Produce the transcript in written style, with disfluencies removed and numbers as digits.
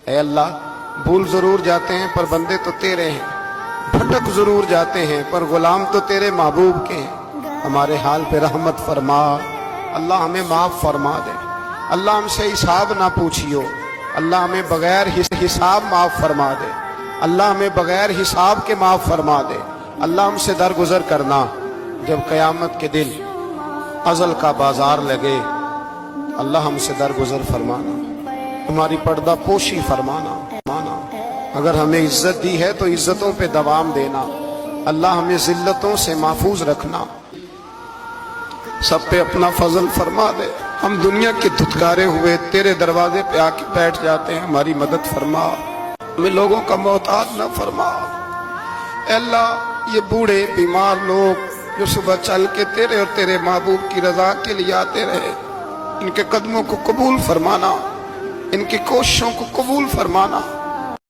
اے اللہ بھول ضرور جاتے ہیں پر بندے تو تیرے ہیں، بھٹک ضرور جاتے ہیں پر غلام تو تیرے محبوب کے ہیں۔ ہمارے حال پہ رحمت فرما، اللہ ہمیں معاف فرما دے، اللہ ہم سے حساب نہ پوچھیو، اللہ ہمیں بغیر حساب معاف فرما دے، اللہ ہمیں بغیر حساب کے معاف فرما دے، اللہ ہم سے درگزر کرنا جب قیامت کے دن ازل کا بازار لگے، اللہ ہم سے درگزر فرمانا، ہماری پردہ پوشی فرمانا، اگر ہمیں عزت دی ہے تو عزتوں پہ دوام دینا، اللہ ہمیں ذلتوں سے محفوظ رکھنا، سب پہ اپنا فضل فرما دے۔ ہم دنیا کے دھتکارے ہوئے تیرے دروازے پہ آ کے بیٹھ جاتے ہیں، ہماری مدد فرما، ہمیں لوگوں کا محتاج نہ فرما۔ اے اللہ یہ بوڑھے بیمار لوگ جو صبح چل کے تیرے اور تیرے محبوب کی رضا کے لیے آتے رہے، ان کے قدموں کو قبول فرمانا، ان کی کوششوں کو قبول فرمانا۔